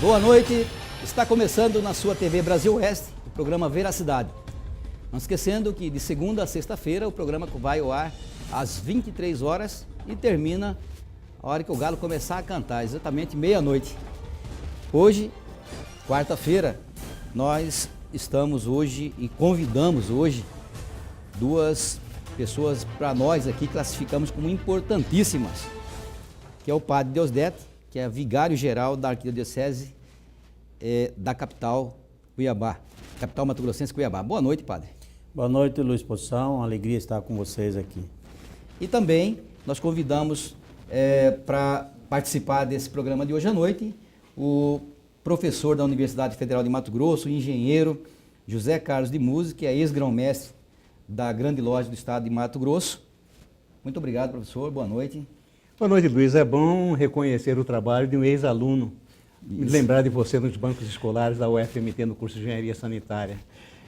Boa noite, está começando na sua TV Brasil Oeste o programa Veracidade. Não esquecendo que de segunda a sexta-feira o programa vai ao ar às 23 horas e termina a hora que o galo começar a cantar, exatamente meia-noite. Hoje, quarta-feira, nós estamos hoje e convidamos hoje duas pessoas para nós aqui classificamos como importantíssimas, que é o padre Deusdedit, que é vigário-geral da Arquidiocese da capital Cuiabá, capital mato-grossense Cuiabá. Boa noite, padre. Boa noite, Luiz Poção, alegria estar com vocês aqui. E também nós convidamos para participar desse programa de hoje à noite o professor da Universidade Federal de Mato Grosso, o engenheiro José Carlos de Musi, que é ex-grão-mestre da Grande Loja do Estado de Mato Grosso. Muito obrigado, professor. Boa noite. Boa noite, Luiz. É bom reconhecer o trabalho de um ex-aluno. Me lembrar de você nos bancos escolares da UFMT no curso de Engenharia Sanitária.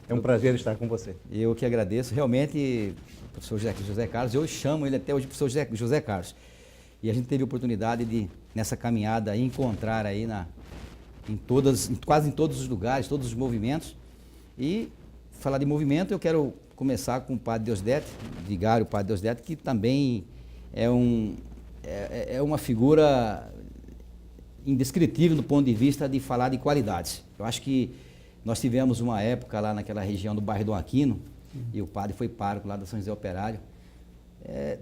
É um prazer estar com você. Eu que agradeço. Realmente, professor José Carlos, eu chamo ele até hoje professor José Carlos. E a gente teve a oportunidade de, nessa caminhada, encontrar aí quase em todos os lugares, todos os movimentos. E falar de movimento, eu quero começar com o padre Deusdedit, vigário padre Deusdedit, que também é uma figura indescritível do ponto de vista de falar de qualidades. Eu acho que nós tivemos uma época lá naquela região do bairro Dom Aquino, e o padre foi pároco lá da São José Operário,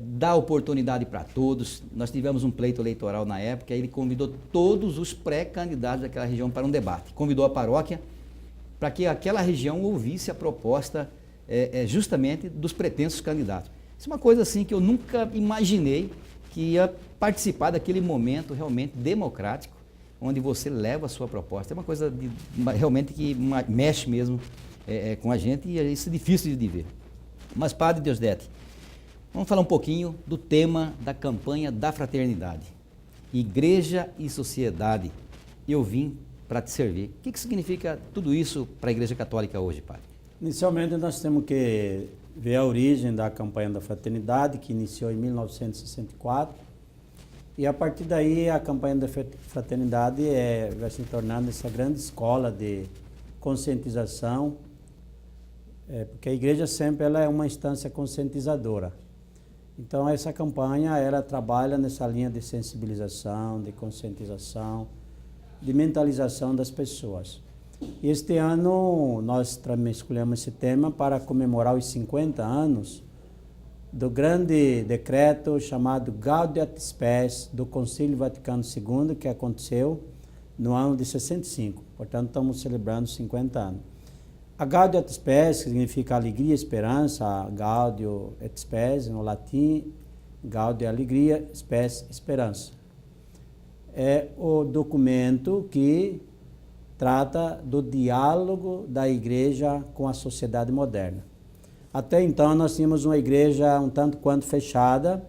dá oportunidade para todos. Nós tivemos um pleito eleitoral na época, e ele convidou todos os pré-candidatos daquela região para um debate. Convidou a paróquia para que aquela região ouvisse a proposta justamente dos pretensos candidatos. Isso é uma coisa assim que eu nunca imaginei que ia participar daquele momento realmente democrático, onde você leva a sua proposta. É uma coisa realmente que mexe mesmo com a gente, e isso é difícil de ver. Mas, padre Deusdedit, vamos falar um pouquinho do tema da campanha da fraternidade. Igreja e sociedade. Eu vim para te servir. O que significa tudo isso para a Igreja Católica hoje, padre? Inicialmente, nós temos que ver a origem da campanha da fraternidade, que iniciou em 1964. E a partir daí, a campanha da fraternidade vai se tornando essa grande escola de conscientização, porque a igreja sempre ela é uma instância conscientizadora. Então, essa campanha ela trabalha nessa linha de sensibilização, de conscientização, de mentalização das pessoas. E este ano, nós também escolhemos esse tema para comemorar os 50 anos do grande decreto chamado Gaudium et Spes do Concílio Vaticano II, que aconteceu no ano de 65. Portanto, estamos celebrando 50 anos. A Gaudium et Spes significa alegria e esperança, Gaudium et Spes no latim, Gaudium é alegria, Spes esperança. É o documento que trata do diálogo da igreja com a sociedade moderna. Até então, nós tínhamos uma igreja um tanto quanto fechada,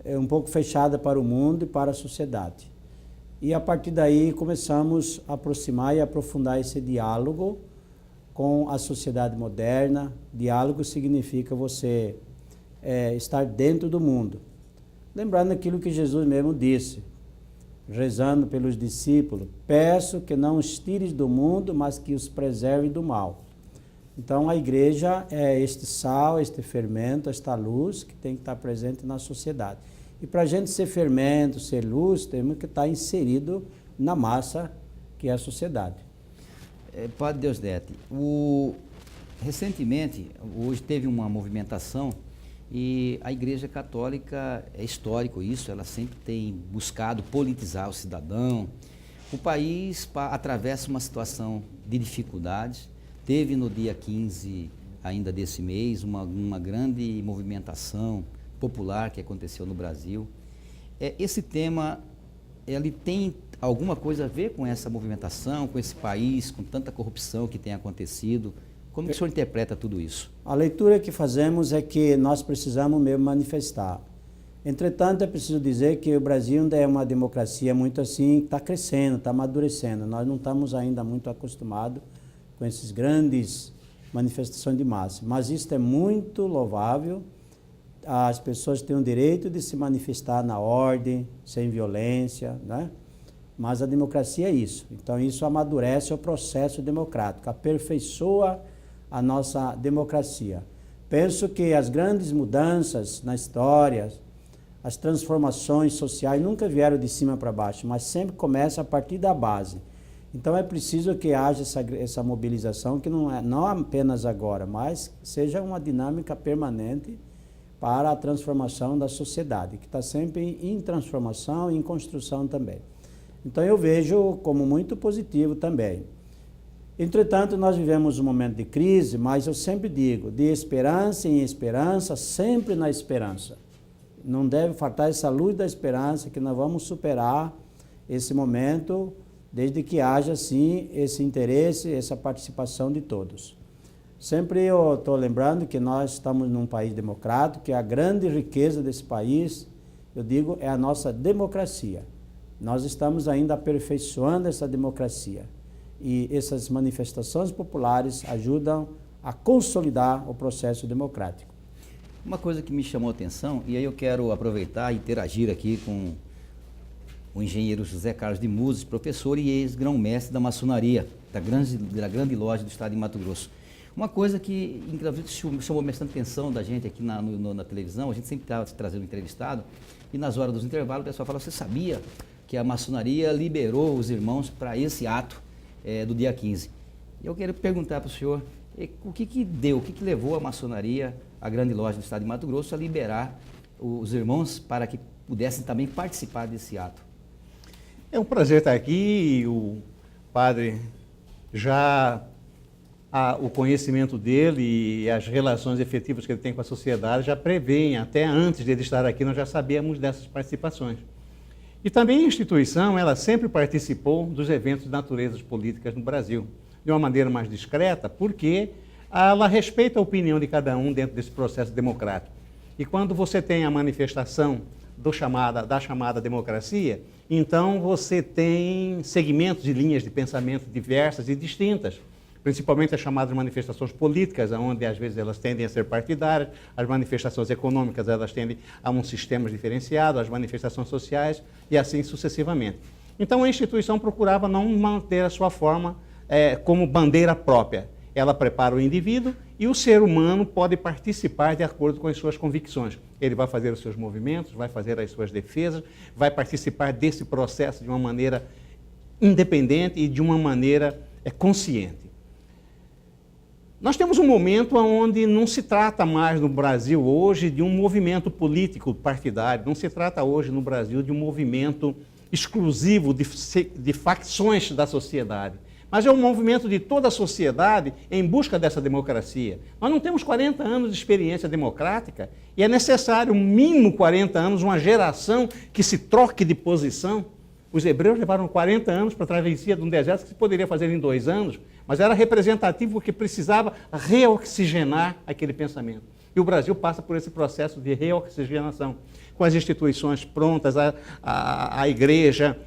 um pouco fechada para o mundo e para a sociedade. E a partir daí começamos a aproximar e aprofundar esse diálogo com a sociedade moderna. Diálogo significa você estar dentro do mundo. Lembrando aquilo que Jesus mesmo disse, rezando pelos discípulos: peço que não os tires do mundo, mas que os preserve do mal. Então, a igreja é este sal, este fermento, esta luz que tem que estar presente na sociedade. E para a gente ser fermento, ser luz, temos que estar inserido na massa que é a sociedade. Padre Deusdedit, recentemente, hoje teve uma movimentação e a Igreja Católica, é histórico isso, ela sempre tem buscado politizar o cidadão. O país atravessa uma situação de dificuldades. Teve no dia 15 ainda desse mês uma grande movimentação popular que aconteceu no Brasil. Esse tema, ele tem alguma coisa a ver com essa movimentação, com esse país, com tanta corrupção que tem acontecido? Como que o senhor interpreta tudo isso? A leitura que fazemos é que nós precisamos mesmo manifestar. Entretanto, é preciso dizer que o Brasil ainda é uma democracia muito assim, está crescendo, está amadurecendo. Nós não estamos ainda muito acostumados com esses grandes manifestações de massa. Mas isso é muito louvável. As pessoas têm o direito de se manifestar na ordem, sem violência, né? mas a democracia é isso. Então, isso amadurece o processo democrático, aperfeiçoa a nossa democracia. Penso que as grandes mudanças na história, as transformações sociais nunca vieram de cima para baixo, mas sempre começa a partir da base. Então é preciso que haja essa mobilização, que não apenas agora, mas seja uma dinâmica permanente para a transformação da sociedade, que está sempre em transformação e em construção também. Então eu vejo como muito positivo também. Entretanto, nós vivemos um momento de crise, mas eu sempre digo, de esperança em esperança, sempre na esperança. Não deve faltar essa luz da esperança, que nós vamos superar esse momento, desde que haja, sim, esse interesse, essa participação de todos. Sempre eu estou lembrando que nós estamos num país democrático, que a grande riqueza desse país, eu digo, é a nossa democracia. Nós estamos ainda aperfeiçoando essa democracia. E essas manifestações populares ajudam a consolidar o processo democrático. Uma coisa que me chamou a atenção, e aí eu quero aproveitar e interagir aqui com o engenheiro José Carlos de Muses, professor e ex-grão-mestre da maçonaria, da grande loja do estado de Mato Grosso. Uma coisa que, inclusive, chamou bastante atenção da gente aqui na televisão, a gente sempre estava trazendo um entrevistado, e nas horas dos intervalos o pessoal fala, você sabia que a maçonaria liberou os irmãos para esse ato do dia 15? Eu quero perguntar para o senhor, o que levou a maçonaria, a grande loja do estado de Mato Grosso, a liberar os irmãos para que pudessem também participar desse ato? É um prazer estar aqui. O padre o conhecimento dele e as relações efetivas que ele tem com a sociedade já prevêem, até antes dele estar aqui, nós já sabíamos dessas participações. E também a instituição, ela sempre participou dos eventos de naturezas políticas no Brasil, de uma maneira mais discreta, porque ela respeita a opinião de cada um dentro desse processo democrático. E quando você tem a manifestação da chamada democracia, então você tem segmentos de linhas de pensamento diversas e distintas, principalmente as chamadas manifestações políticas, onde às vezes elas tendem a ser partidárias, as manifestações econômicas elas tendem a um sistema diferenciado, as manifestações sociais e assim sucessivamente. Então a instituição procurava não manter a sua forma como bandeira própria. Ela prepara o indivíduo e o ser humano pode participar de acordo com as suas convicções. Ele vai fazer os seus movimentos, vai fazer as suas defesas, vai participar desse processo de uma maneira independente e de uma maneira consciente. Nós temos um momento onde não se trata mais no Brasil hoje de um movimento político partidário, não se trata hoje no Brasil de um movimento exclusivo de facções da sociedade, mas é um movimento de toda a sociedade em busca dessa democracia. Nós não temos 40 anos de experiência democrática e é necessário, mínimo 40 anos, uma geração que se troque de posição. Os hebreus levaram 40 anos para a travessia de um deserto que se poderia fazer em 2 anos, mas era representativo porque precisava reoxigenar aquele pensamento. E o Brasil passa por esse processo de reoxigenação, com as instituições prontas, a igreja,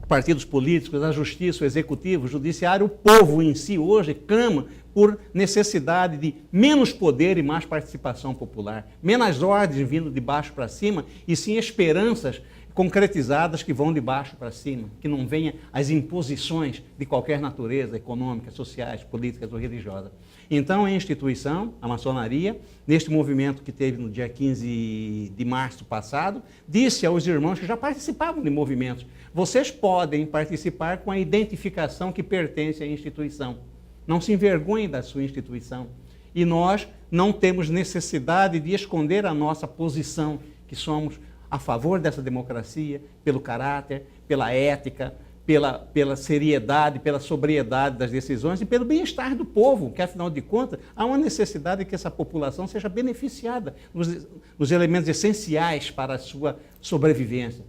partidos políticos, a justiça, o executivo, o judiciário, o povo em si hoje clama por necessidade de menos poder e mais participação popular, menos ordens vindo de baixo para cima e sim esperanças concretizadas que vão de baixo para cima, que não venham as imposições de qualquer natureza, econômica, sociais, políticas ou religiosa. Então, a instituição, a maçonaria, neste movimento que teve no dia 15 de março passado, disse aos irmãos que já participavam de movimentos, vocês podem participar com a identificação que pertence à instituição. Não se envergonhem da sua instituição. E nós não temos necessidade de esconder a nossa posição, que somos a favor dessa democracia, pelo caráter, pela ética, pela seriedade, pela sobriedade das decisões e pelo bem-estar do povo, que, afinal de contas, há uma necessidade de que essa população seja beneficiada nos elementos essenciais para a sua sobrevivência,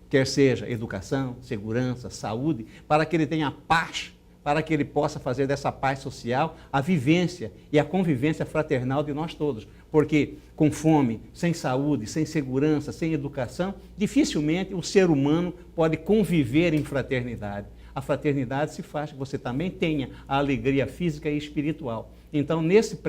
quer seja educação, segurança, saúde, para que ele tenha paz, para que ele possa fazer dessa paz social a vivência e a convivência fraternal de nós todos. Porque com fome, sem saúde, sem segurança, sem educação, dificilmente o ser humano pode conviver em fraternidade. A fraternidade se faz que você também tenha a alegria física e espiritual. Então, nesse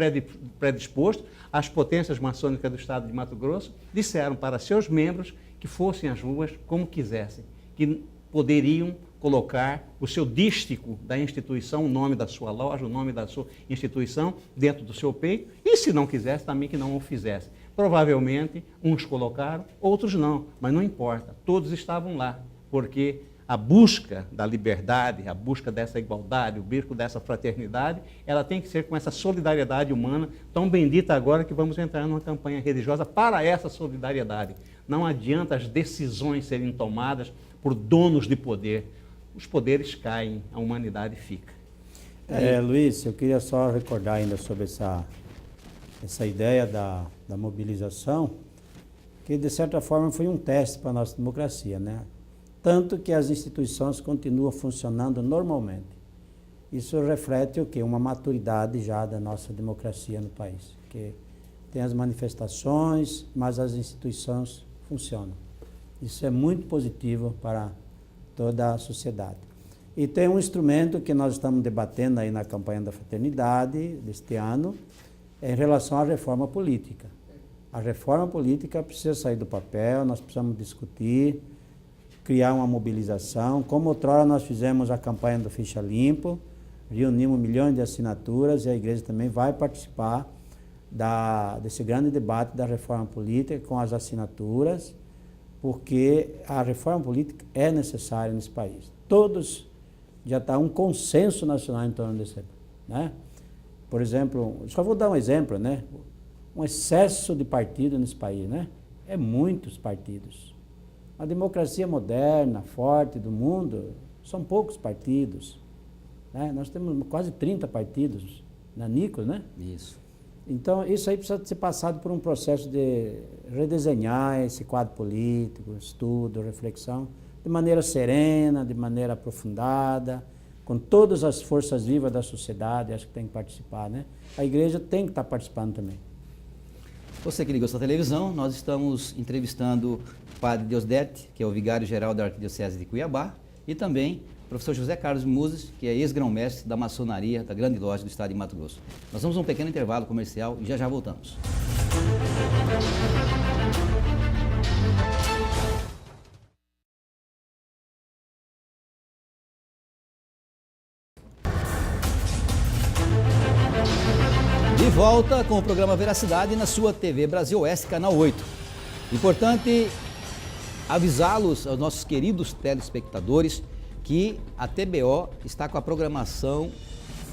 predisposto, as potências maçônicas do estado de Mato Grosso disseram para seus membros que fossem às ruas como quisessem, que poderiam colocar o seu dístico da instituição, o nome da sua loja, o nome da sua instituição dentro do seu peito, e se não quisesse, também que não o fizesse. Provavelmente, uns colocaram, outros não, mas não importa, todos estavam lá, porque a busca da liberdade, a busca dessa igualdade, o busca dessa fraternidade, ela tem que ser com essa solidariedade humana, tão bendita agora que vamos entrar numa campanha religiosa para essa solidariedade. Não adianta as decisões serem tomadas por donos de poder. Os poderes caem, a humanidade fica. Luiz, eu queria só recordar ainda sobre essa ideia da mobilização, que de certa forma foi um teste para a nossa democracia, né? Tanto que as instituições continuam funcionando normalmente. Isso reflete o quê? Uma maturidade já da nossa democracia no país, que tem as manifestações, mas as instituições funcionam. Isso é muito positivo para toda a sociedade. E tem um instrumento que nós estamos debatendo aí na campanha da fraternidade deste ano, em relação à reforma política. A reforma política precisa sair do papel, nós precisamos discutir, criar uma mobilização. Como outrora nós fizemos a campanha do Ficha Limpo, reunimos milhões de assinaturas e a igreja também vai participar desse grande debate da reforma política com as assinaturas, porque a reforma política é necessária nesse país. Todos, já está um consenso nacional em torno desse, né? Por exemplo, só vou dar um exemplo, né? Um excesso de partido nesse país, né? É muitos partidos. A democracia moderna, forte do mundo, são poucos partidos, né? Nós temos quase 30 partidos na Nico, né? Isso. Então, isso aí precisa ser passado por um processo de redesenhar esse quadro político, estudo, reflexão, de maneira serena, de maneira aprofundada, com todas as forças vivas da sociedade, acho que tem que participar, né? A igreja tem que estar participando também. Você que ligou sua televisão, nós estamos entrevistando o Padre Deusdedit, que é o vigário-geral da Arquidiocese de Cuiabá, e também o professor José Carlos Muses, que é ex-grão-mestre da maçonaria da Grande Loja do Estado de Mato Grosso. Nós vamos a um pequeno intervalo comercial e já voltamos. De volta com o programa Veracidade na sua TV Brasil Oeste, canal 8. Importante avisá-los, aos nossos queridos telespectadores, que a TBO está com a programação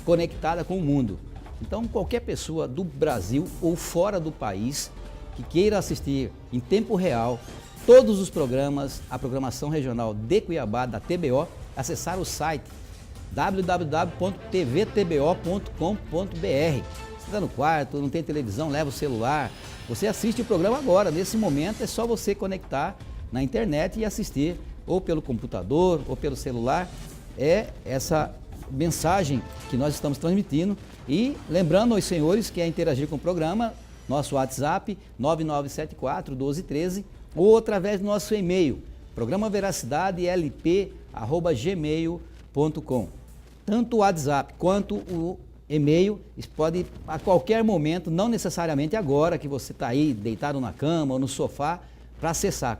conectada com o mundo. Então, qualquer pessoa do Brasil ou fora do país que queira assistir em tempo real todos os programas, a programação regional de Cuiabá, da TBO, acessar o site www.tvtbo.com.br. Você está no quarto, não tem televisão, leva o celular, você assiste o programa agora, nesse momento é só você conectar na internet e assistir, ou pelo computador, ou pelo celular, é essa mensagem que nós estamos transmitindo. E lembrando aos senhores que é interagir com o programa, nosso WhatsApp 9974-1213, ou através do nosso e-mail, programaverasidadelp@gmail.com. Tanto o WhatsApp quanto o e-mail, pode a qualquer momento, não necessariamente agora que você está aí deitado na cama ou no sofá, para acessar.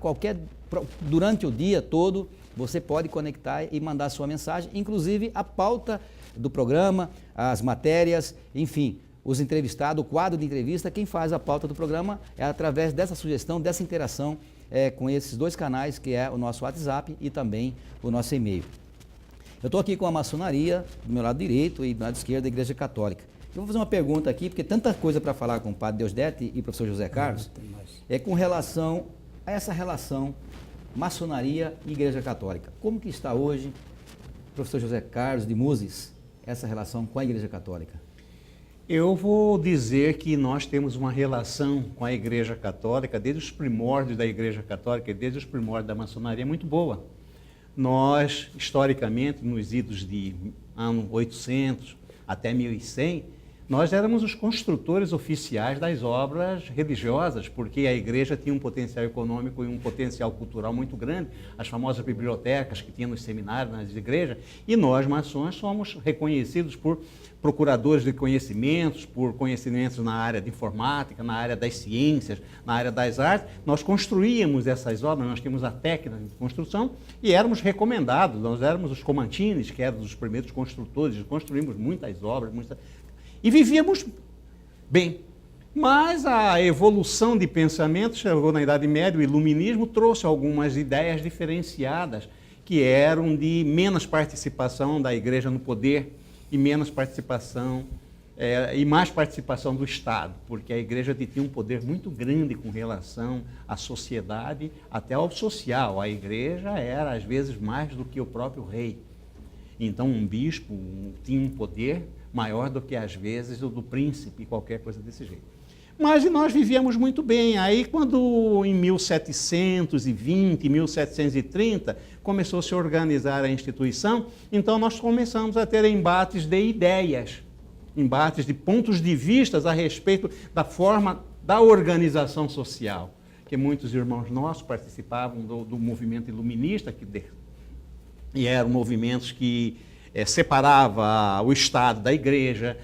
Durante o dia todo, você pode conectar e mandar sua mensagem, inclusive a pauta do programa, as matérias, enfim, os entrevistados, o quadro de entrevista, quem faz a pauta do programa é através dessa sugestão, dessa interação com esses dois canais, que é o nosso WhatsApp e também o nosso e-mail. Eu estou aqui com a maçonaria do meu lado direito e do lado esquerdo da Igreja Católica. Eu vou fazer uma pergunta aqui, porque tanta coisa para falar com o Padre Deusdedit e o professor José Carlos, com relação a essa relação maçonaria e Igreja Católica. Como que está hoje, professor José Carlos de Muses, essa relação com a Igreja Católica? Eu vou dizer que nós temos uma relação com a Igreja Católica, desde os primórdios da Igreja Católica, desde os primórdios da maçonaria, muito boa. Nós, historicamente, nos idos de ano 800 até 1100, Nós éramos os construtores oficiais das obras religiosas, porque a igreja tinha um potencial econômico e um potencial cultural muito grande, as famosas bibliotecas que tinha nos seminários, nas igrejas, e nós, maçons, somos reconhecidos por procuradores de conhecimentos, por conhecimentos na área de informática, na área das ciências, na área das artes. Nós construíamos essas obras, nós tínhamos a técnica de construção e éramos recomendados, nós éramos os Comantines, que eram os primeiros construtores, construímos muitas obras, e vivíamos bem. Mas a evolução de pensamento chegou na Idade Média, o Iluminismo trouxe algumas ideias diferenciadas, que eram de menos participação da igreja no poder e menos participação, e mais participação do Estado, porque a igreja tinha um poder muito grande com relação à sociedade, até ao social. A igreja era, às vezes, mais do que o próprio rei. Então, um bispo tinha um poder maior do que, às vezes, o do príncipe, qualquer coisa desse jeito. Mas nós vivíamos muito bem. Aí, quando em 1720, 1730, começou a se organizar a instituição, então nós começamos a ter embates de ideias, embates de pontos de vista a respeito da forma da organização social, que muitos irmãos nossos participavam do movimento iluminista, e eram movimentos que separava o Estado da igreja,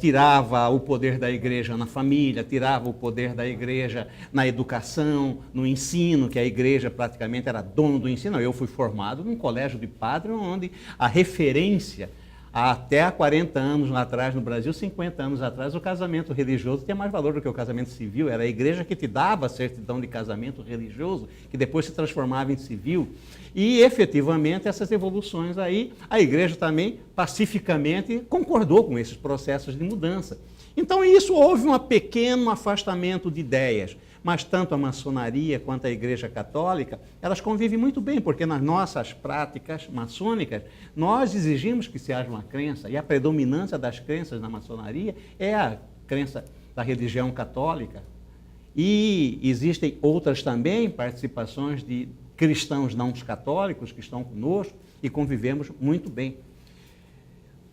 tirava o poder da igreja na família, tirava o poder da igreja na educação, no ensino, que a igreja praticamente era dono do ensino. Eu fui formado num colégio de padre, onde a referência, até há 40 anos atrás no Brasil, 50 anos atrás, o casamento religioso tinha mais valor do que o casamento civil. Era a igreja que te dava a certidão de casamento religioso, que depois se transformava em civil. E, efetivamente, essas evoluções aí, a igreja também, pacificamente, concordou com esses processos de mudança. Então, isso houve um pequeno afastamento de ideias, mas tanto a maçonaria quanto a igreja católica, elas convivem muito bem, porque nas nossas práticas maçônicas, nós exigimos que se haja uma crença, e a predominância das crenças na maçonaria é a crença da religião católica. E existem outras também, participações de cristãos não católicos que estão conosco e convivemos muito bem.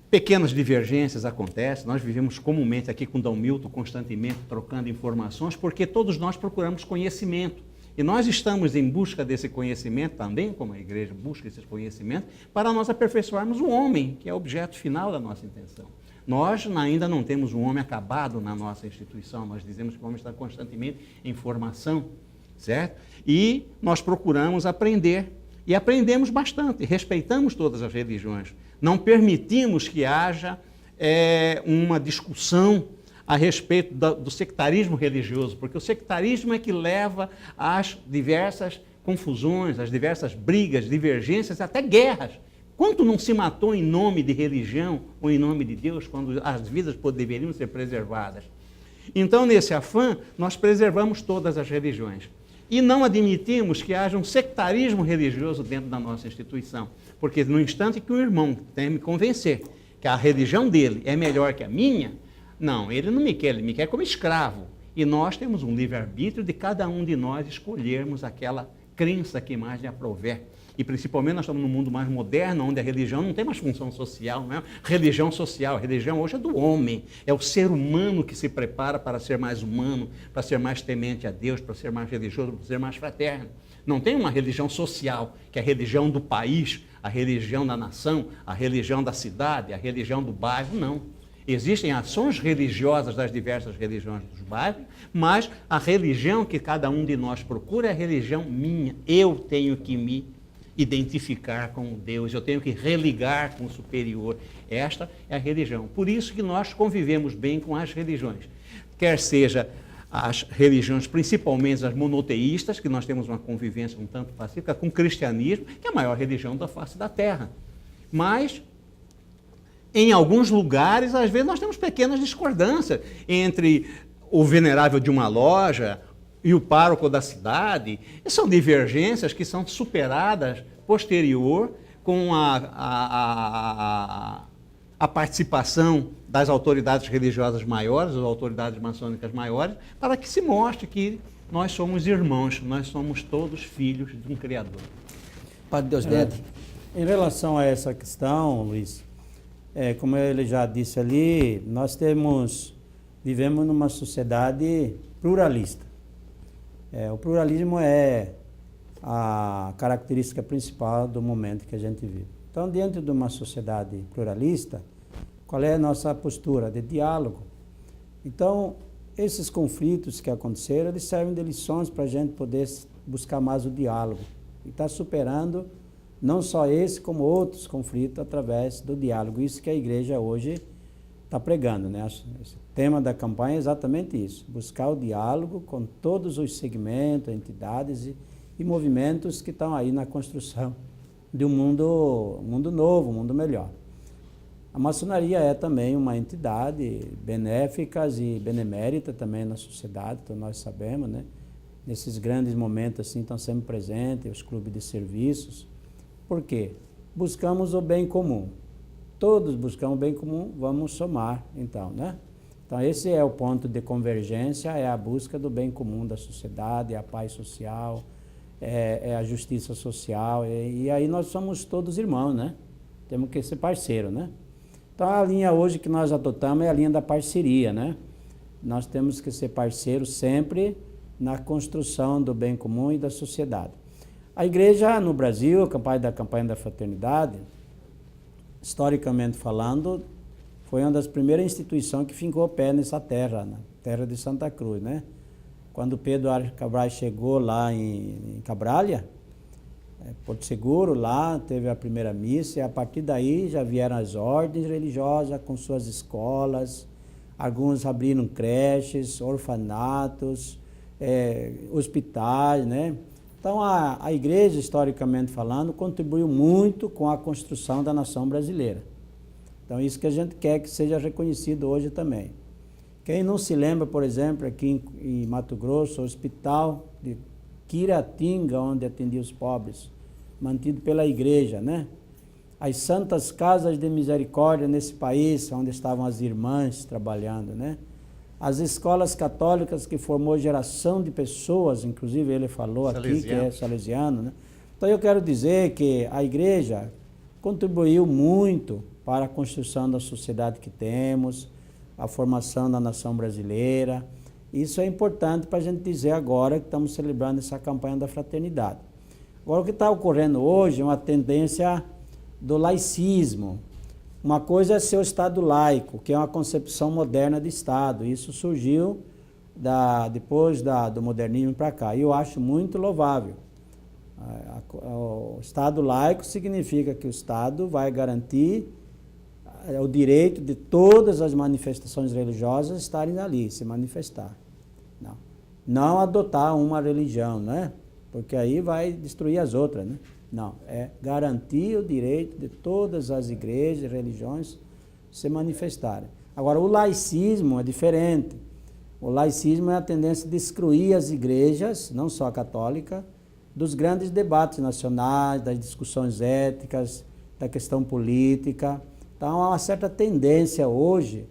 Pequenas divergências acontecem, nós vivemos comumente aqui com D. Milton, constantemente trocando informações, porque todos nós procuramos conhecimento. E nós estamos em busca desse conhecimento também, como a igreja busca esse conhecimento, para nós aperfeiçoarmos o homem, que é o objeto final da nossa intenção. Nós ainda não temos um homem acabado na nossa instituição, nós dizemos que o homem está constantemente em formação, certo? E nós procuramos aprender, e aprendemos bastante, respeitamos todas as religiões. Não permitimos que haja uma discussão a respeito do sectarismo religioso, porque o sectarismo é que leva às diversas confusões, às diversas brigas, divergências, até guerras. Quanto não se matou em nome de religião ou em nome de Deus, quando as vidas deveriam ser preservadas? Então, nesse afã, nós preservamos todas as religiões. E não admitimos que haja um sectarismo religioso dentro da nossa instituição. Porque no instante que o irmão tem que me convencer que a religião dele é melhor que a minha, não, ele não me quer, ele me quer como escravo. E nós temos um livre-arbítrio de cada um de nós escolhermos aquela crença que mais lhe aprouver. E principalmente nós estamos num mundo mais moderno, onde a religião não tem mais função social, não é? Religião social, a religião hoje é do homem, é o ser humano que se prepara para ser mais humano, para ser mais temente a Deus, para ser mais religioso, para ser mais fraterno. Não tem uma religião social, que é a religião do país, a religião da nação, a religião da cidade, a religião do bairro, não. Existem ações religiosas das diversas religiões dos bairros, mas a religião que cada um de nós procura é a religião minha. Eu tenho que me identificar com Deus, eu tenho que religar com o superior. Esta é a religião. Por isso que nós convivemos bem com as religiões. Quer seja as religiões, principalmente as monoteístas, que nós temos uma convivência um tanto pacífica, com o cristianismo, que é a maior religião da face da terra. Mas, em alguns lugares, às vezes, nós temos pequenas discordâncias entre o venerável de uma loja e o pároco da cidade. E são divergências que são superadas posterior com a participação das autoridades religiosas maiores, das autoridades maçônicas maiores, para que se mostre que nós somos irmãos, nós somos todos filhos de um Criador. Padre Deusdedit. Em relação a essa questão, Luiz, Como ele já disse ali, nós vivemos numa sociedade pluralista. O pluralismo é a característica principal do momento que a gente vive. Então, dentro de uma sociedade pluralista, qual é a nossa postura? De diálogo. Então, esses conflitos que aconteceram, eles servem de lições para a gente poder buscar mais o diálogo. E está superando não só esse, como outros conflitos através do diálogo. Isso que a igreja hoje está pregando, né? Esse tema da campanha é exatamente isso, buscar o diálogo com todos os segmentos, entidades e movimentos que estão aí na construção de um mundo novo, um mundo melhor. A maçonaria é também uma entidade benéfica e benemérita também na sociedade, então nós sabemos, né? Nesses grandes momentos assim estão sempre presentes os clubes de serviços. Por quê? Buscamos o bem comum. Todos buscamos o bem comum, vamos somar, então, né? Então, esse é o ponto de convergência, é a busca do bem comum da sociedade, é a paz social, é a justiça social, e aí nós somos todos irmãos, né? Temos que ser parceiro, né? Então, a linha hoje que nós adotamos é a linha da parceria, né? Nós temos que ser parceiros sempre na construção do bem comum e da sociedade. A igreja no Brasil, a campanha da fraternidade, historicamente falando, foi uma das primeiras instituições que fincou o pé nessa terra, na terra de Santa Cruz, né? Quando Pedro Cabral chegou lá em Cabralha, Porto Seguro, lá teve a primeira missa, e a partir daí já vieram as ordens religiosas com suas escolas, alguns abriram creches, orfanatos, hospitais, né? Então, a igreja, historicamente falando, contribuiu muito com a construção da nação brasileira. Então, isso que a gente quer que seja reconhecido hoje também. Quem não se lembra, por exemplo, aqui em Mato Grosso, o hospital de Quiratinga, onde atendia os pobres, mantido pela igreja, né? As santas casas de misericórdia nesse país, onde estavam as irmãs trabalhando, né? As escolas católicas que formou geração de pessoas, inclusive ele falou aqui que é salesiano, né? Então eu quero dizer que a igreja contribuiu muito para a construção da sociedade que temos, a formação da nação brasileira. Isso é importante para a gente dizer agora que estamos celebrando essa campanha da fraternidade. Agora, o que está ocorrendo hoje é uma tendência do laicismo. Uma coisa é ser o Estado laico, que é uma concepção moderna de Estado. Isso surgiu depois do modernismo para cá. E eu acho muito louvável. O Estado laico significa que o Estado vai garantir o direito de todas as manifestações religiosas estarem ali, se manifestar. Não adotar uma religião, né? Porque aí vai destruir as outras, né? Não, é garantir o direito de todas as igrejas e religiões se manifestarem. Agora, o laicismo é diferente. O laicismo é a tendência de excluir as igrejas, não só a católica, dos grandes debates nacionais, das discussões éticas, da questão política. Então, há uma certa tendência hoje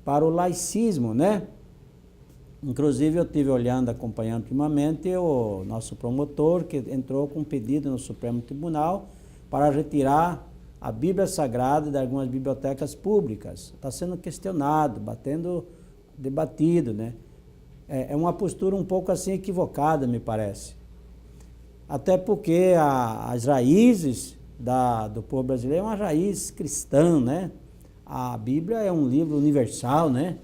para o laicismo, né? Inclusive, eu estive olhando, acompanhando ultimamente o nosso promotor, que entrou com um pedido no Supremo Tribunal para retirar a Bíblia Sagrada de algumas bibliotecas públicas. Está sendo questionado, debatido, né? É uma postura um pouco assim equivocada, me parece. Até porque as raízes do povo brasileiro é uma raiz cristã, né? A Bíblia é um livro universal, né?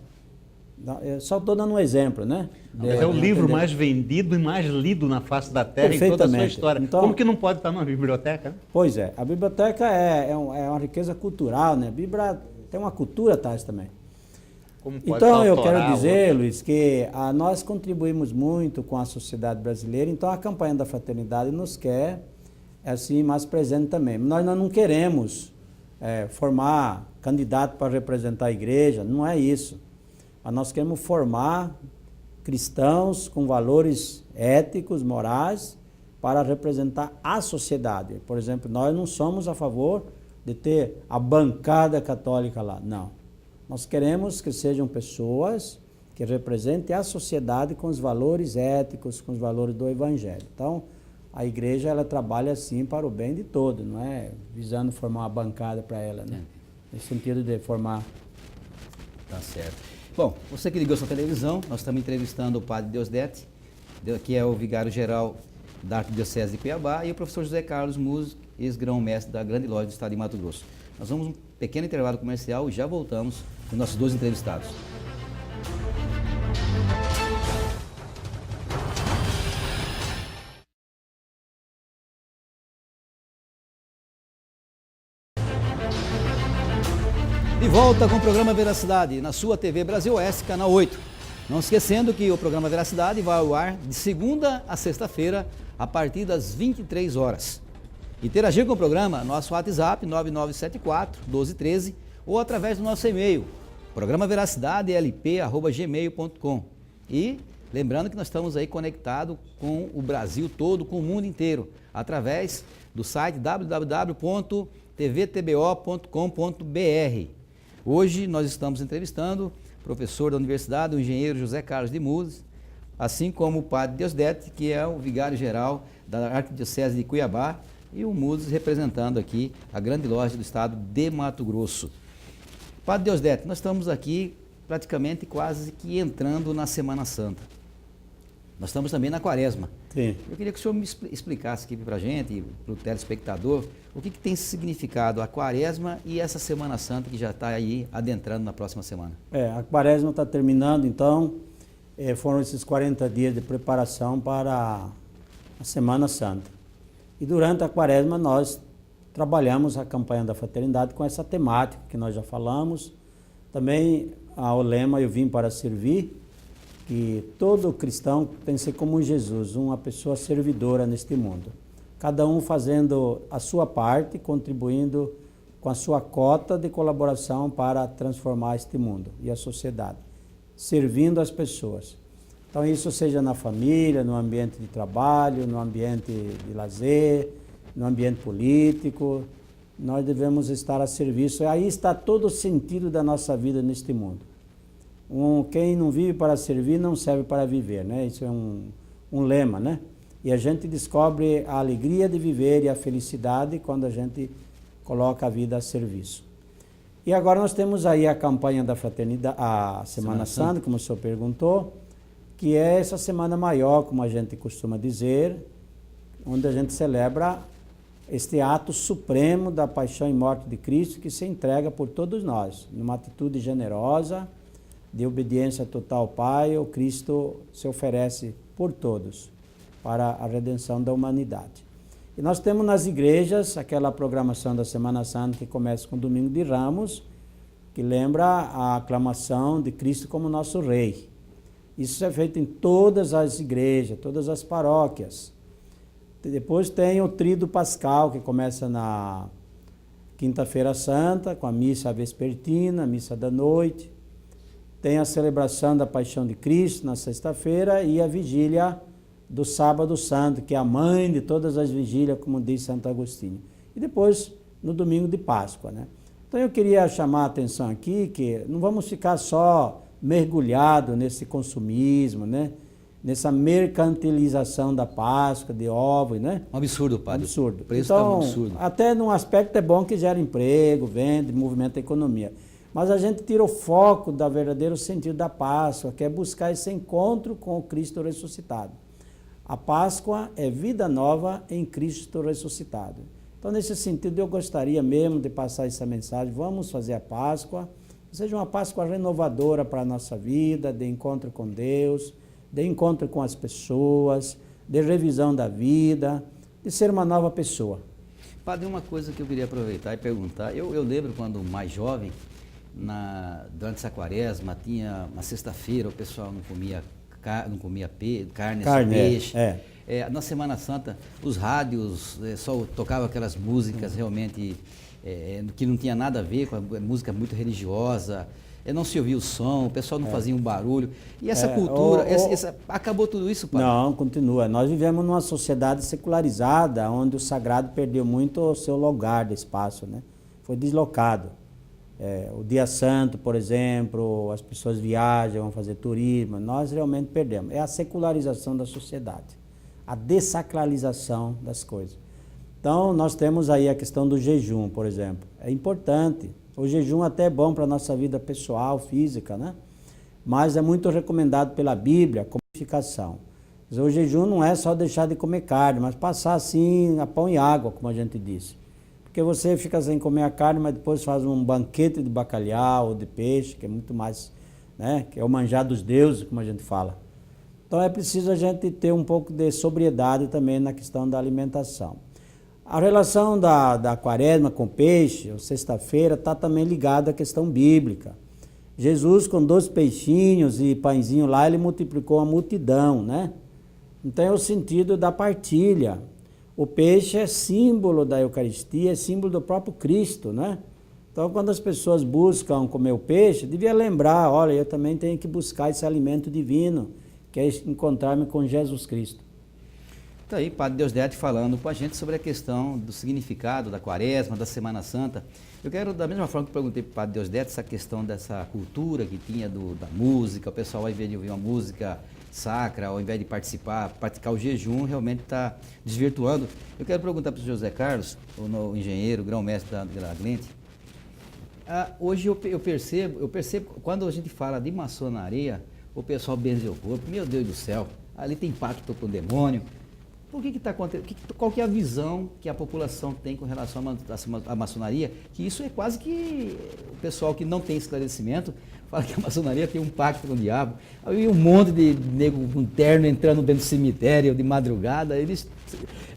Eu só estou dando um exemplo, né? É o livro mais vendido e mais lido na face da Terra em toda a sua história. Então, como que não pode estar numa biblioteca? Pois é, a biblioteca é uma riqueza cultural, né? A Bíblia tem uma cultura atrás também. Então, eu quero dizer, Luiz, que nós contribuímos muito com a sociedade brasileira, então a campanha da fraternidade nos quer assim, mais presente também. Nós não queremos formar candidato para representar a igreja, não é isso. Nós queremos formar cristãos com valores éticos, morais, para representar a sociedade. Por exemplo, nós não somos a favor de ter a bancada católica lá, não. Nós queremos que sejam pessoas que representem a sociedade com os valores éticos, com os valores do Evangelho. Então, a igreja ela trabalha assim para o bem de todos, não é visando formar uma bancada para ela, né? nesse sentido de formar. Tá certo. Bom, você que ligou sua televisão, nós estamos entrevistando o padre Deusdedit, que é o vigário-geral da Arquidiocese de Cuiabá, e o professor José Carlos Musi, ex-grão-mestre da Grande Lodge do Estado de Mato Grosso. Nós vamos um pequeno intervalo comercial e já voltamos com nossos dois entrevistados. De volta com o programa Veracidade, na sua TV Brasil Oeste, canal 8. Não esquecendo que o programa Veracidade vai ao ar de segunda a sexta-feira, a partir das 23 horas. Interagir com o programa, nosso WhatsApp 9974-1213 ou através do nosso e-mail, programaveracidadelp@gmail.com. E lembrando que nós estamos aí conectados com o Brasil todo, com o mundo inteiro, através do site www.tvtbo.com.br. Hoje nós estamos entrevistando o professor da Universidade, o engenheiro José Carlos de Musi, assim como o padre Deusdedit, que é o vigário-geral da Arquidiocese de Cuiabá, e o Musi representando aqui a Grande Lodge do Estado de Mato Grosso. Padre Deusdedit, nós estamos aqui praticamente quase que entrando na Semana Santa. Nós estamos também na Quaresma. Sim. Eu queria que o senhor me explicasse aqui para a gente e para o telespectador o que tem significado a Quaresma e essa Semana Santa que já está aí adentrando na próxima semana. A Quaresma está terminando, então foram esses 40 dias de preparação para a Semana Santa. E durante a Quaresma nós trabalhamos a campanha da fraternidade com essa temática que nós já falamos. Também o lema "Eu vim para servir", que todo cristão tem que ser como Jesus, uma pessoa servidora neste mundo. Cada um fazendo a sua parte, contribuindo com a sua cota de colaboração para transformar este mundo e a sociedade, servindo as pessoas. Então isso seja na família, no ambiente de trabalho, no ambiente de lazer, no ambiente político, nós devemos estar a serviço. Aí está todo o sentido da nossa vida neste mundo. Quem não vive para servir não serve para viver, né? Isso é um lema, né? E a gente descobre a alegria de viver e a felicidade quando a gente coloca a vida a serviço. E agora nós temos aí a campanha da fraternidade, a Semana Santa, como o senhor perguntou, que é essa semana maior, como a gente costuma dizer, onde a gente celebra este ato supremo da paixão e morte de Cristo, que se entrega por todos nós, numa atitude generosa, de obediência total ao Pai. O Cristo se oferece por todos, para a redenção da humanidade. E nós temos nas igrejas aquela programação da Semana Santa que começa com o Domingo de Ramos, que lembra a aclamação de Cristo como nosso Rei. Isso é feito em todas as igrejas, todas as paróquias. Depois tem o Tríduo Pascal, que começa na Quinta-feira Santa, com a missa vespertina, a missa da noite. Tem a celebração da Paixão de Cristo na sexta-feira e a vigília do Sábado Santo, que é a mãe de todas as vigílias, como diz Santo Agostinho. E depois, no domingo de Páscoa, né? Então eu queria chamar a atenção aqui que não vamos ficar só mergulhado nesse consumismo, né? Nessa mercantilização da Páscoa, de ovos, né? Um absurdo, padre. Um absurdo. O preço então, tá um absurdo. Até num aspecto é bom que gera emprego, vende, movimenta a economia. Mas a gente tira o foco do verdadeiro sentido da Páscoa, que é buscar esse encontro com o Cristo ressuscitado. A Páscoa é vida nova em Cristo ressuscitado. Então, nesse sentido, eu gostaria mesmo de passar essa mensagem. Vamos fazer a Páscoa, seja uma Páscoa renovadora para a nossa vida, de encontro com Deus, de encontro com as pessoas, de revisão da vida, de ser uma nova pessoa. Padre, uma coisa que eu queria aproveitar e perguntar. Eu lembro quando mais jovem, durante essa Quaresma, tinha uma sexta-feira, o pessoal não comia carne, só peixe. Na Semana Santa, os rádios só tocavam aquelas músicas realmente que não tinha nada a ver com a música muito religiosa. Não se ouvia o som, o pessoal não fazia um barulho. E essa cultura, acabou tudo isso, padre? Não, continua. Nós vivemos numa sociedade secularizada, onde o sagrado perdeu muito o seu lugar de espaço, né? Foi deslocado. O Dia Santo, por exemplo, as pessoas viajam, vão fazer turismo, nós realmente perdemos. É a secularização da sociedade, a dessacralização das coisas. Então, nós temos aí a questão do jejum, por exemplo. É importante, O jejum até é bom para a nossa vida pessoal, física, né? Mas é muito recomendado pela Bíblia como purificação. O jejum não é só deixar de comer carne, mas passar assim a pão e água, como a gente disse. Porque você fica sem comer a carne, mas depois faz um banquete de bacalhau ou de peixe, que é muito mais, né? Que é o manjar dos deuses, como a gente fala. Então é preciso a gente ter um pouco de sobriedade também na questão da alimentação. A relação da quaresma com peixe, ou sexta-feira, está também ligada à questão bíblica. Jesus, com 2 peixinhos e pãezinho lá, ele multiplicou a multidão, né? Então é o sentido da partilha. O peixe é símbolo da Eucaristia, é símbolo do próprio Cristo, né? Então quando as pessoas buscam comer o peixe, devia lembrar, olha, eu também tenho que buscar esse alimento divino, que é encontrar-me com Jesus Cristo. Está aí, Padre Deusdedit falando com a gente sobre a questão do significado da Quaresma, da Semana Santa. Eu quero, da mesma forma que perguntei para o Padre Deusdedit, essa questão dessa cultura que tinha da música, o pessoal ao invés de ouvir uma música sacra, ao invés de praticar o jejum, realmente está desvirtuando. Eu quero perguntar para o José Carlos, o engenheiro, grão-mestre da Glente. Hoje eu percebo, quando a gente fala de maçonaria, o pessoal benze o corpo, meu Deus do céu, ali tem pacto com o demônio. Por que está acontecendo? Qual que é a visão que a população tem com relação à maçonaria? Que isso é quase que o pessoal que não tem esclarecimento fala que a maçonaria tem um pacto com o diabo. Aí um monte de nego com terno entrando dentro do cemitério de madrugada, eles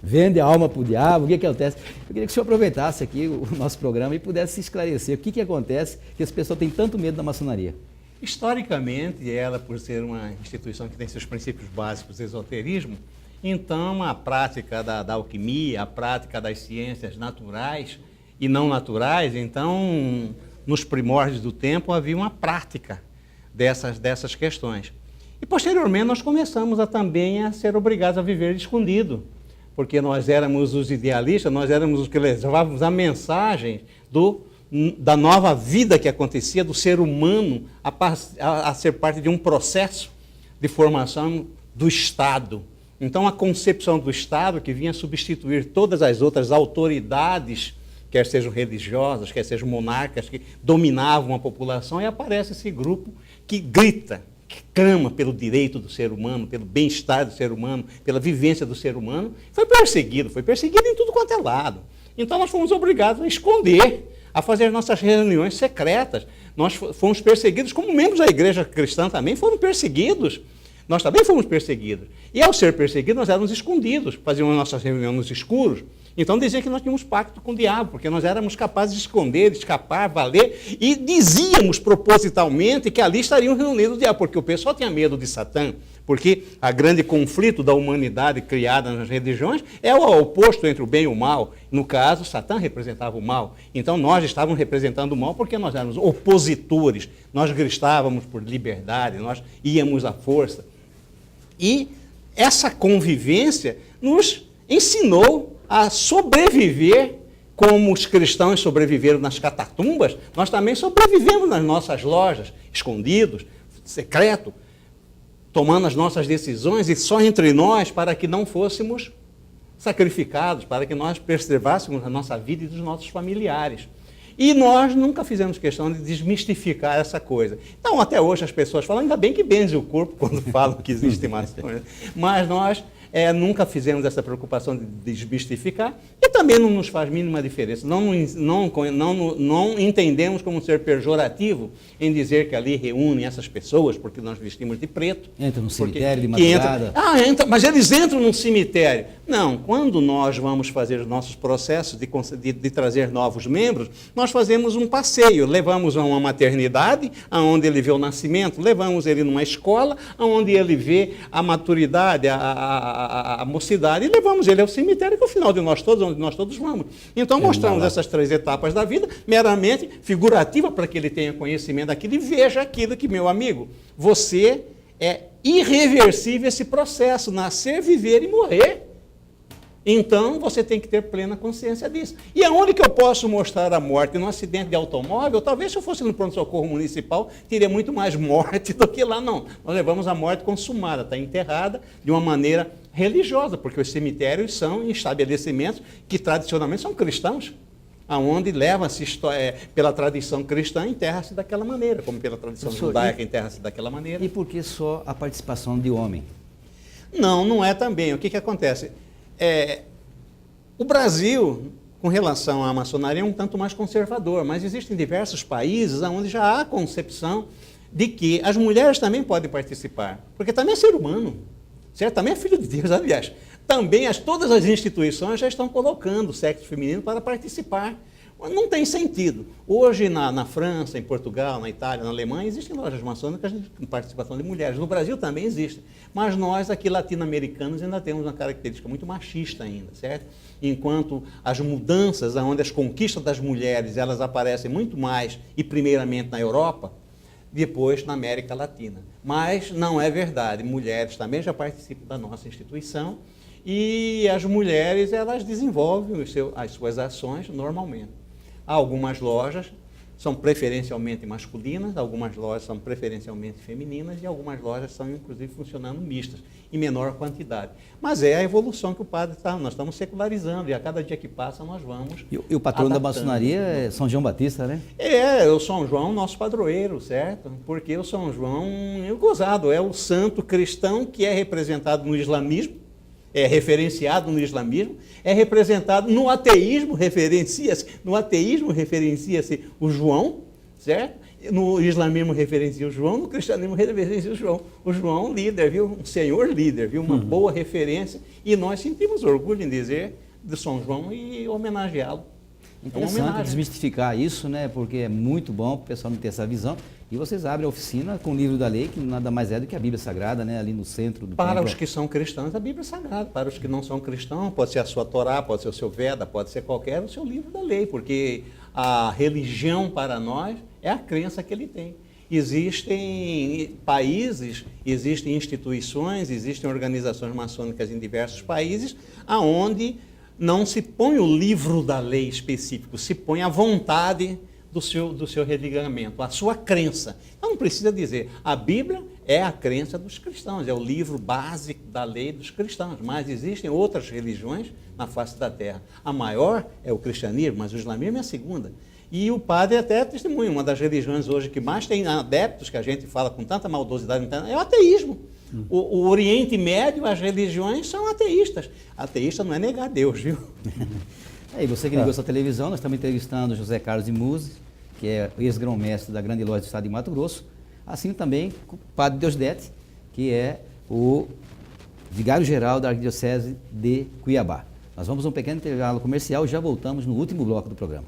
vendem a alma para o diabo. O que acontece? Eu queria que o senhor aproveitasse aqui o nosso programa e pudesse esclarecer o que acontece que as pessoas têm tanto medo da maçonaria. Historicamente, ela, por ser uma instituição que tem seus princípios básicos do esoterismo, então a prática da alquimia, a prática das ciências naturais e não naturais, então nos primórdios do tempo havia uma prática dessas questões. E posteriormente nós começamos também a ser obrigados a viver escondido, porque nós éramos os idealistas, nós éramos os que levávamos a mensagem da nova vida que acontecia, do ser humano a ser parte de um processo de formação do Estado. Então, a concepção do Estado, que vinha substituir todas as outras autoridades, quer sejam religiosas, quer sejam monarcas, que dominavam a população, e aparece esse grupo que grita, que clama pelo direito do ser humano, pelo bem-estar do ser humano, pela vivência do ser humano. Foi perseguido em tudo quanto é lado. Então, nós fomos obrigados a esconder, a fazer nossas reuniões secretas. Nós fomos perseguidos, como membros da igreja cristã também foram perseguidos. Nós também fomos perseguidos. E ao ser perseguidos, nós éramos escondidos, fazíamos nossas reuniões nos escuros. Então diziam que nós tínhamos pacto com o diabo, porque nós éramos capazes de esconder, de escapar, valer, e dizíamos propositalmente que ali estariam reunidos o diabo, porque o pessoal tinha medo de Satã, porque a grande conflito da humanidade criada nas religiões é o oposto entre o bem e o mal. No caso, Satã representava o mal. Então nós estávamos representando o mal porque nós éramos opositores, nós gritávamos por liberdade, nós íamos à força. E essa convivência nos ensinou a sobreviver, como os cristãos sobreviveram nas catatumbas, nós também sobrevivemos nas nossas lojas, escondidos, secreto, tomando as nossas decisões e só entre nós para que não fôssemos sacrificados, para que nós preservássemos a nossa vida e dos nossos familiares. E nós nunca fizemos questão de desmistificar essa coisa. Então, até hoje as pessoas falam, ainda bem que benze o corpo quando falam que existem maçons, mas nós nunca fizemos essa preocupação de desmistificar e também não nos faz mínima diferença. Não entendemos como ser pejorativo em dizer que ali reúnem essas pessoas porque nós vestimos de preto. Entra no cemitério de madrugada. Mas eles entram num cemitério. Não, quando nós vamos fazer os nossos processos de trazer novos membros, nós fazemos um passeio, levamos a uma maternidade, onde ele vê o nascimento, levamos ele numa escola, onde ele vê a maturidade, a mocidade, e levamos ele ao cemitério, que é o final de nós todos, onde nós todos vamos. Então mostramos essas 3 etapas da vida, meramente figurativa, para que ele tenha conhecimento daquilo e veja aquilo que, meu amigo, você é irreversível esse processo, nascer, viver e morrer. Então, você tem que ter plena consciência disso. E aonde que eu posso mostrar a morte? Num acidente de automóvel? Talvez se eu fosse no pronto-socorro municipal, teria muito mais morte do que lá. Não, nós levamos a morte consumada, está enterrada de uma maneira religiosa, porque os cemitérios são estabelecimentos que tradicionalmente são cristãos, aonde leva-se pela tradição cristã, enterra-se daquela maneira, como pela tradição judaica enterra-se daquela maneira. E por que só a participação de homem? Não, não é também. O que acontece? O Brasil, com relação à maçonaria, é um tanto mais conservador, mas existem diversos países onde já há concepção de que as mulheres também podem participar, porque também é ser humano, certo? Também é filho de Deus, aliás. Também todas as instituições já estão colocando o sexo feminino para participar. Não tem sentido. Hoje, na França, em Portugal, na Itália, na Alemanha, existem lojas maçônicas com participação de mulheres. No Brasil também existe. Mas nós, aqui latino-americanos, ainda temos uma característica muito machista ainda, certo? Enquanto as mudanças, onde as conquistas das mulheres, elas aparecem muito mais e primeiramente na Europa, depois na América Latina. Mas não é verdade. Mulheres também já participam da nossa instituição e as mulheres, elas desenvolvem as suas ações normalmente. Algumas lojas são preferencialmente masculinas, algumas lojas são preferencialmente femininas e algumas lojas são, inclusive, funcionando mistas, em menor quantidade. Mas é a evolução que o padre está, nós estamos secularizando e a cada dia que passa nós vamos E o patrono da maçonaria é São João Batista, né? O São João, nosso padroeiro, certo? Porque o São João, gozado, é o santo cristão que é representado no islamismo, é referenciado no islamismo, é representado no ateísmo, referencia-se o João, certo? No islamismo referencia o João, no cristianismo referencia o João. O João, um líder, viu? Um senhor líder, viu? Uma boa referência, e nós sentimos orgulho em dizer de São João e homenageá-lo. Interessante desmistificar isso, né? Porque é muito bom para o pessoal não ter essa visão. E vocês abrem a oficina com o livro da lei, que nada mais é do que a Bíblia Sagrada, né? Ali no centro do Para templo. os que são cristãos, a Bíblia é Sagrada. Para os que não são cristãos, pode ser a sua Torá, pode ser o seu Veda, pode ser qualquer o seu livro da lei, porque a religião para nós é a crença que ele tem. Existem países, existem instituições, existem organizações maçônicas em diversos países, aonde não se põe o livro da lei específico, se põe a vontade do seu religamento, a sua crença. Então não precisa dizer, a Bíblia é a crença dos cristãos, é o livro básico da lei dos cristãos, mas existem outras religiões na face da terra. A maior é o cristianismo, mas o islamismo é a segunda. E o padre até testemunha, uma das religiões hoje que mais tem adeptos, que a gente fala com tanta maldosidade, é o ateísmo. O Oriente Médio, as religiões são ateístas. Ateísta não é negar Deus, viu? E você que ligou essa televisão, nós estamos entrevistando José Carlos de Musi, que é ex-grão-mestre da Grande Loja do Estado de Mato Grosso, assim também o padre Deusdedit, que é o vigário-geral da Arquidiocese de Cuiabá. Nós vamos a um pequeno intervalo comercial e já voltamos no último bloco do programa.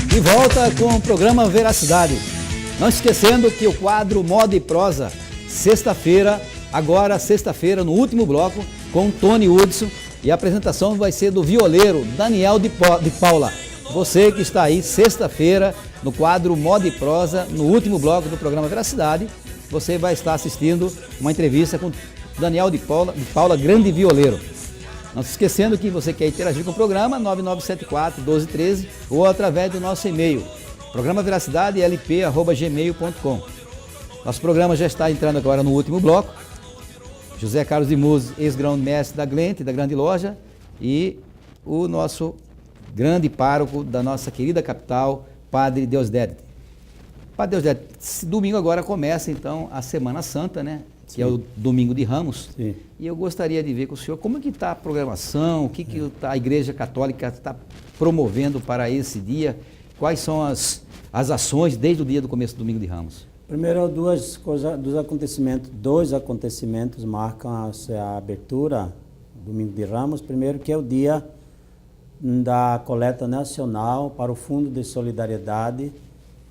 De volta com o programa Veracidade. Não esquecendo que o quadro Moda e Prosa, sexta-feira, no último bloco, com Tony Hudson, e a apresentação vai ser do violeiro Daniel de Paula. Você que está aí, sexta-feira, no quadro Moda e Prosa, no último bloco do programa Veracidade, você vai estar assistindo uma entrevista com Daniel de Paula, grande violeiro. Não se esquecendo que você quer interagir com o programa, 9974-1213 ou através do nosso e-mail, programaveracidade.lp@gmail.com. Nosso programa já está entrando agora no último bloco. José Carlos de Musi, ex-grão-mestre da Glente, da Grande Loja, e o nosso grande pároco da nossa querida capital, Padre Deusdedit. Padre Deusdedit, esse domingo agora começa então a Semana Santa, né? Que é o Domingo de Ramos. Sim. E eu gostaria de ver com o senhor como é que está a programação, o que a Igreja Católica está promovendo para esse dia, quais são as ações desde o dia do começo do Domingo de Ramos. Primeiro, dois acontecimentos marcam a abertura do Domingo de Ramos. Primeiro, que é o dia da coleta nacional para o Fundo de Solidariedade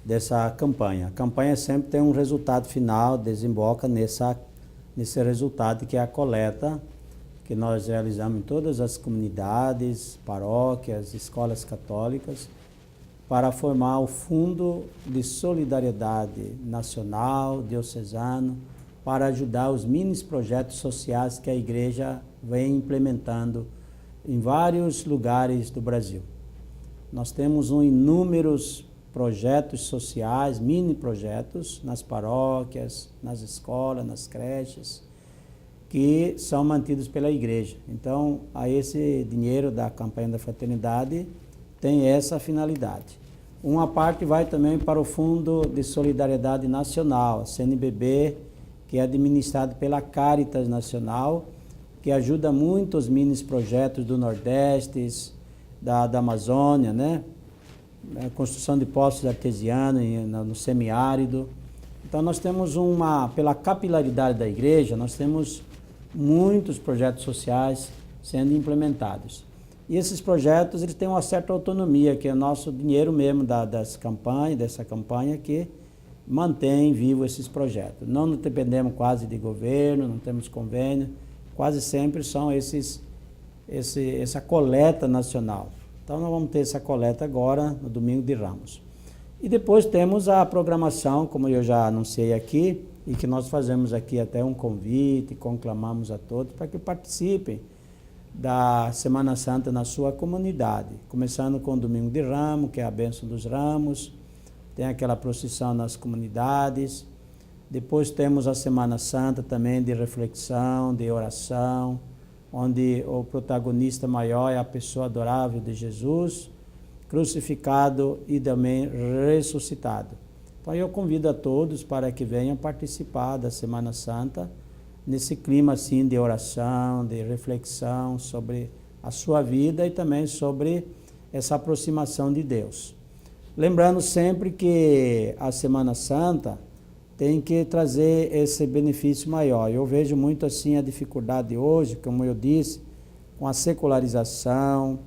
dessa campanha. A campanha sempre tem um resultado final, desemboca nesse resultado, que é a coleta que nós realizamos em todas as comunidades, paróquias, escolas católicas, para formar o Fundo de Solidariedade Nacional, Diocesano, para ajudar os mini projetos sociais que a Igreja vem implementando em vários lugares do Brasil. Nós temos inúmeros projetos sociais, mini projetos, nas paróquias, nas escolas, nas creches, que são mantidos pela igreja. Então, esse dinheiro da campanha da fraternidade tem essa finalidade. Uma parte vai também para o Fundo de Solidariedade Nacional, CNBB, que é administrado pela Caritas Nacional, que ajuda muito os mini projetos do Nordeste, da Amazônia, né? A construção de poços artesianos no semiárido. Então nós temos pela capilaridade da igreja, nós temos muitos projetos sociais sendo implementados. E esses projetos, eles têm uma certa autonomia, que é o nosso dinheiro mesmo dessa campanha que mantém vivo esses projetos. Não dependemos quase de governo, não temos convênio, quase sempre são essa coleta nacional. Então nós vamos ter essa coleta agora, no Domingo de Ramos. E depois temos a programação, como eu já anunciei aqui, e que nós fazemos aqui até um convite, conclamamos a todos para que participem da Semana Santa na sua comunidade, começando com o Domingo de Ramos, que é a bênção dos ramos, tem aquela procissão nas comunidades, depois temos a Semana Santa também de reflexão, de oração, onde o protagonista maior é a pessoa adorável de Jesus, crucificado e também ressuscitado. Então eu convido a todos para que venham participar da Semana Santa, nesse clima assim de oração, de reflexão sobre a sua vida e também sobre essa aproximação de Deus. Lembrando sempre que a Semana Santa tem que trazer esse benefício maior. Eu vejo muito assim a dificuldade hoje, como eu disse, com a secularização.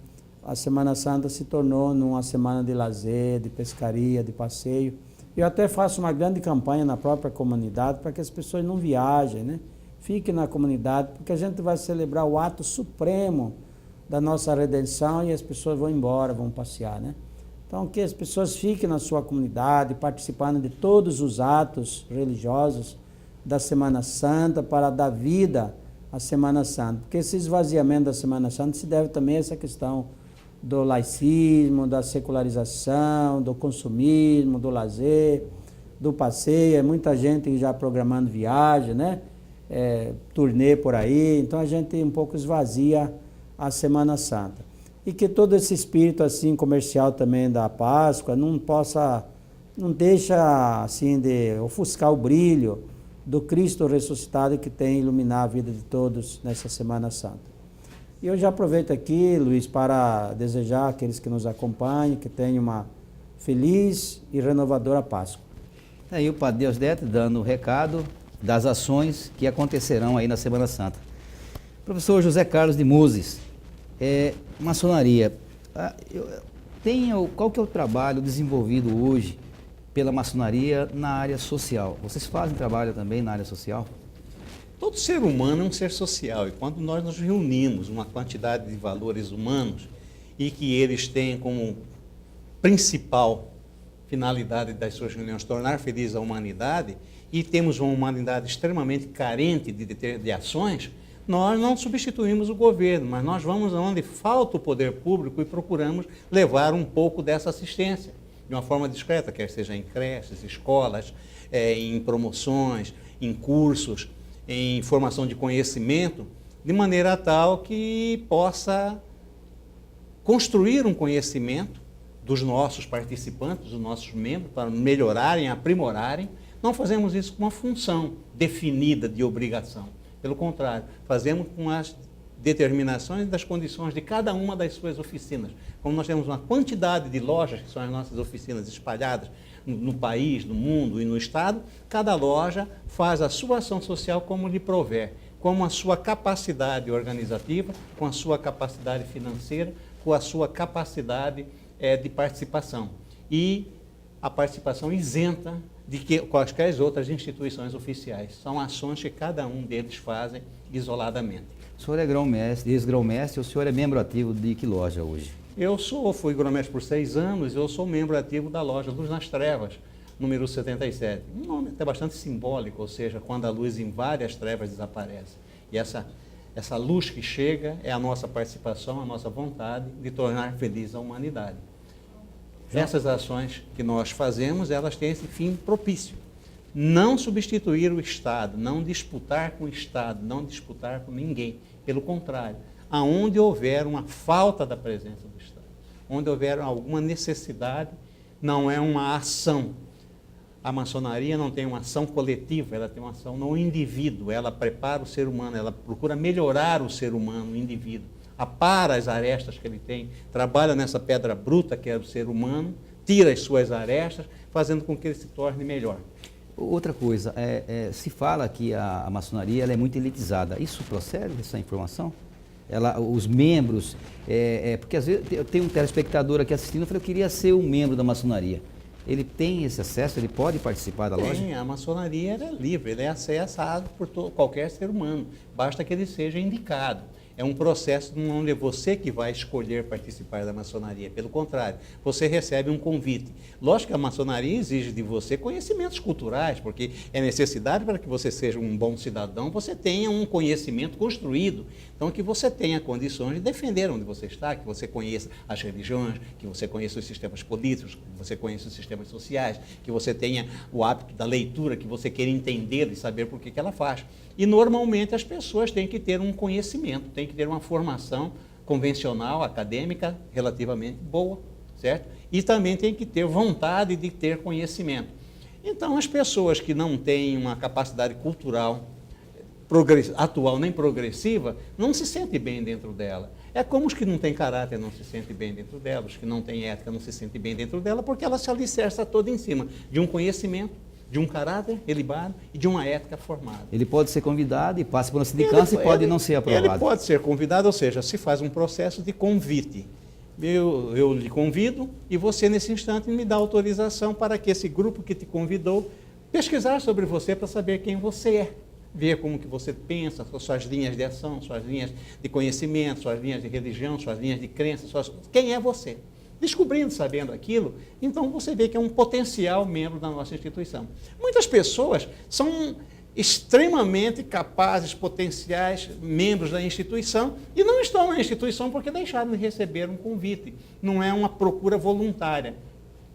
A Semana Santa se tornou uma semana de lazer, de pescaria, de passeio. Eu até faço uma grande campanha na própria comunidade para que as pessoas não viajem, né? Fiquem na comunidade, porque a gente vai celebrar o ato supremo da nossa redenção e as pessoas vão embora, vão passear, né? Então, que as pessoas fiquem na sua comunidade, participando de todos os atos religiosos da Semana Santa, para dar vida à Semana Santa. Porque esse esvaziamento da Semana Santa se deve também a essa questão do laicismo, da secularização, do consumismo, do lazer, do passeio. É muita gente já programando viagem, né? Turnê por aí. Então, a gente um pouco esvazia a Semana Santa. E que todo esse espírito assim comercial também da Páscoa não deixa assim de ofuscar o brilho do Cristo ressuscitado que tem iluminar a vida de todos nessa Semana Santa. E eu já aproveito aqui, Luiz, para desejar àqueles que nos acompanham que tenham uma feliz e renovadora Páscoa. Aí o Padre Deusdedito dando o recado das ações que acontecerão aí na Semana Santa. Professor José Carlos de Muzes, maçonaria, qual que é o trabalho desenvolvido hoje pela maçonaria na área social? Vocês fazem trabalho também na área social? Todo ser humano é um ser social, e quando nós nos reunimos uma quantidade de valores humanos e que eles têm como principal finalidade das suas reuniões tornar feliz a humanidade, e temos uma humanidade extremamente carente de ações, nós não substituímos o governo, mas nós vamos onde falta o poder público e procuramos levar um pouco dessa assistência, de uma forma discreta, quer seja em creches, escolas, em promoções, em cursos, em formação de conhecimento, de maneira tal que possa construir um conhecimento dos nossos participantes, dos nossos membros, para melhorarem, aprimorarem. Não fazemos isso com uma função definida de obrigação. Pelo contrário, fazemos com as determinações das condições de cada uma das suas oficinas. Como nós temos uma quantidade de lojas, que são as nossas oficinas espalhadas no país, no mundo e no estado, cada loja faz a sua ação social como lhe prover, com a sua capacidade organizativa, com a sua capacidade financeira, com a sua capacidade de participação. E a participação isenta de que quaisquer outras instituições oficiais. São ações que cada um deles fazem isoladamente. O senhor é grão-mestre, ex-grão-mestre, o senhor é membro ativo de que loja hoje? Fui grão-mestre por 6 anos, eu sou membro ativo da loja Luz nas Trevas, número 77. Um nome até bastante simbólico, ou seja, quando a luz em várias trevas desaparece. E essa luz que chega é a nossa participação, a nossa vontade de tornar feliz a humanidade. Essas ações que nós fazemos, elas têm esse fim propício. Não substituir o Estado, não disputar com o Estado, não disputar com ninguém. Pelo contrário, aonde houver uma falta da presença do Estado, onde houver alguma necessidade, não é uma ação. A maçonaria não tem uma ação coletiva, ela tem uma ação no indivíduo, ela prepara o ser humano, ela procura melhorar o ser humano, o indivíduo, apara as arestas que ele tem, trabalha nessa pedra bruta que é o ser humano, tira as suas arestas, fazendo com que ele se torne melhor. Outra coisa, se fala que a maçonaria ela é muito elitizada. Isso procede, essa informação? Os membros, porque às vezes eu tenho um telespectador aqui assistindo, eu falei, eu queria ser um membro da maçonaria. Ele tem esse acesso, ele pode participar da loja? Sim, a maçonaria é livre, ele é acessado por qualquer ser humano, basta que ele seja indicado. É um processo onde é você que vai escolher participar da maçonaria. Pelo contrário, você recebe um convite. Lógico que a maçonaria exige de você conhecimentos culturais, porque é necessidade para que você seja um bom cidadão, você tenha um conhecimento construído. Então, que você tenha condições de defender onde você está, que você conheça as religiões, que você conheça os sistemas políticos, que você conheça os sistemas sociais, que você tenha o hábito da leitura, que você queira entender e saber por que ela faz. E, normalmente, as pessoas têm que ter um conhecimento, têm que ter uma formação convencional, acadêmica, relativamente boa, certo? E também têm que ter vontade de ter conhecimento. Então, as pessoas que não têm uma capacidade cultural atual nem progressiva, não se sentem bem dentro dela. É como os que não têm caráter não se sentem bem dentro dela, os que não têm ética não se sentem bem dentro dela, porque ela se alicerça toda em cima de um conhecimento, de um caráter elevado e de uma ética formada. Ele pode ser convidado e passa por uma sindicância e pode não ser aprovado. Ele pode ser convidado, ou seja, se faz um processo de convite. Eu lhe convido e você, nesse instante, me dá autorização para que esse grupo que te convidou pesquisar sobre você para saber quem você é. Ver como que você pensa, suas linhas de ação, suas linhas de conhecimento, suas linhas de religião, suas linhas de crença, quem é você. Descobrindo, sabendo aquilo, então você vê que é um potencial membro da nossa instituição. Muitas pessoas são extremamente capazes, potenciais membros da instituição e não estão na instituição porque deixaram de receber um convite. Não é uma procura voluntária.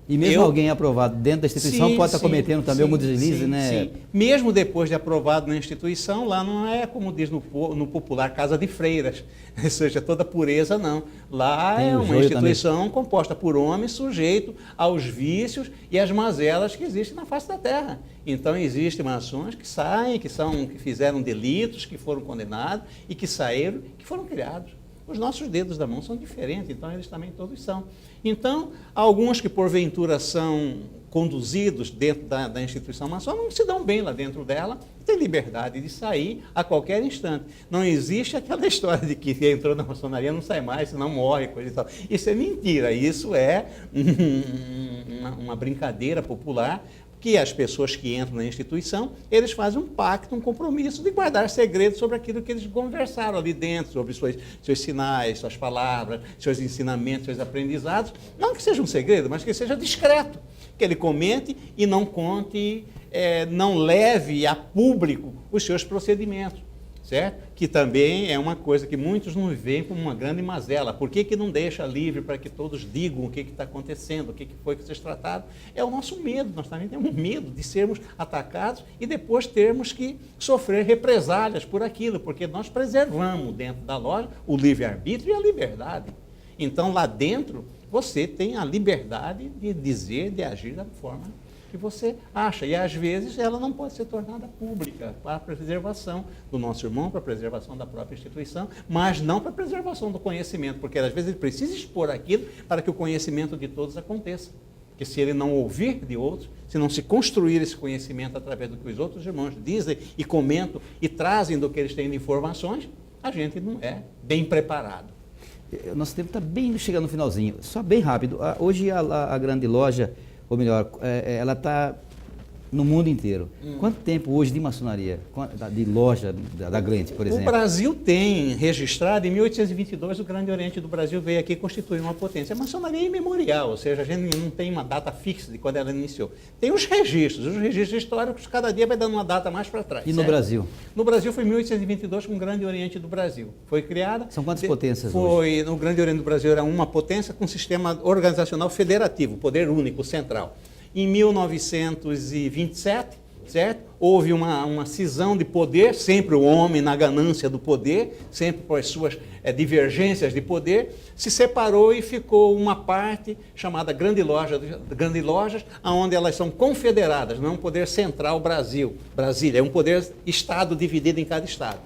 E mesmo alguém aprovado dentro da instituição pode estar cometendo também algum deslize, né? Sim. Mesmo depois de aprovado na instituição, lá não é, como diz no popular, casa de freiras, ou seja, toda pureza não. Lá é uma instituição composta por homens sujeitos aos vícios e às mazelas que existem na face da terra. Então existem maçons que saem, que fizeram delitos, que foram condenados e que saíram, que foram criados. Os nossos dedos da mão são diferentes, então eles também todos são. Então, alguns que porventura são conduzidos dentro da instituição maçônica não se dão bem lá dentro dela, têm liberdade de sair a qualquer instante. Não existe aquela história de que entrou na maçonaria não sai mais, senão morre, coisa e tal. Isso é mentira, isso é uma brincadeira popular, que as pessoas que entram na instituição, eles fazem um pacto, um compromisso de guardar segredos sobre aquilo que eles conversaram ali dentro, sobre seus sinais, suas palavras, seus ensinamentos, seus aprendizados. Não que seja um segredo, mas que seja discreto, que ele comente e não conte, não leve a público os seus procedimentos, certo? Que também é uma coisa que muitos não veem como uma grande mazela. Por que não deixa livre para que todos digam o que está acontecendo, o que foi que vocês trataram? É o nosso medo, nós também temos medo de sermos atacados e depois termos que sofrer represálias por aquilo, porque nós preservamos dentro da loja o livre-arbítrio e a liberdade. Então, lá dentro, você tem a liberdade de dizer, de agir da forma que você acha, e às vezes ela não pode ser tornada pública para a preservação do nosso irmão, para a preservação da própria instituição, mas não para a preservação do conhecimento, porque às vezes ele precisa expor aquilo para que o conhecimento de todos aconteça. Porque se ele não ouvir de outros, se não se construir esse conhecimento através do que os outros irmãos dizem e comentam e trazem do que eles têm de informações, a gente não é bem preparado. Nosso tempo está bem chegando no finalzinho, só bem rápido. Hoje a grande loja, ou melhor, ela está no mundo inteiro. Quanto tempo hoje de maçonaria, de loja da Glente, por exemplo? O Brasil tem registrado, em 1822, o Grande Oriente do Brasil veio aqui constituir uma potência. A maçonaria é imemorial, ou seja, a gente não tem uma data fixa de quando ela iniciou. Tem os registros históricos, cada dia vai dando uma data mais para trás. E no Brasil? No Brasil foi em 1822 com o Grande Oriente do Brasil. Foi criada... São quantas potências hoje? No Grande Oriente do Brasil era uma potência com sistema organizacional federativo, poder único, central. Em 1927, certo? Houve uma cisão de poder, sempre o homem na ganância do poder, sempre por as suas divergências de poder, se separou e ficou uma parte chamada Grande Lojas, onde elas são confederadas, não é um poder central Brasília, é um poder Estado dividido em cada Estado.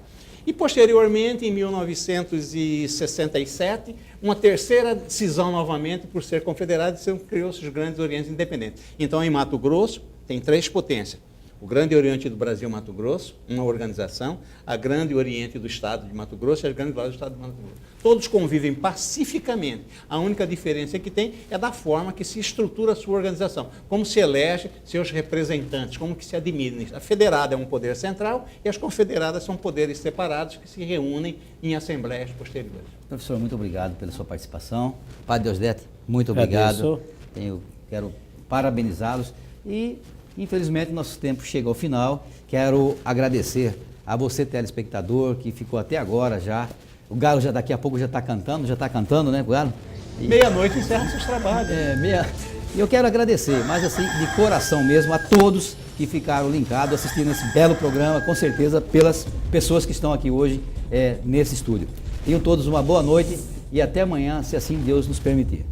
E, posteriormente, em 1967, uma terceira cisão novamente, por ser confederado, criou-se os Grandes Orientes Independentes. Então, em Mato Grosso, tem 3 potências. O Grande Oriente do Brasil, Mato Grosso, uma organização, a Grande Oriente do Estado de Mato Grosso e as Grandes Lojas do Estado de Mato Grosso. Todos convivem pacificamente. A única diferença que tem é da forma que se estrutura a sua organização, como se elege seus representantes, como que se administra. A federada é um poder central e as confederadas são poderes separados que se reúnem em assembleias posteriores. Professor, muito obrigado pela sua participação. Padre Deusdedit, muito obrigado. Quero parabenizá-los e, infelizmente, nosso tempo chega ao final. Quero agradecer a você, telespectador, que ficou até agora já. O Galo já daqui a pouco já está cantando, né, Galo? Meia-noite encerra seus trabalhos. E eu quero agradecer, mas assim, de coração mesmo, a todos que ficaram linkados assistindo esse belo programa, com certeza pelas pessoas que estão aqui hoje nesse estúdio. Tenham todos uma boa noite e até amanhã, se assim Deus nos permitir.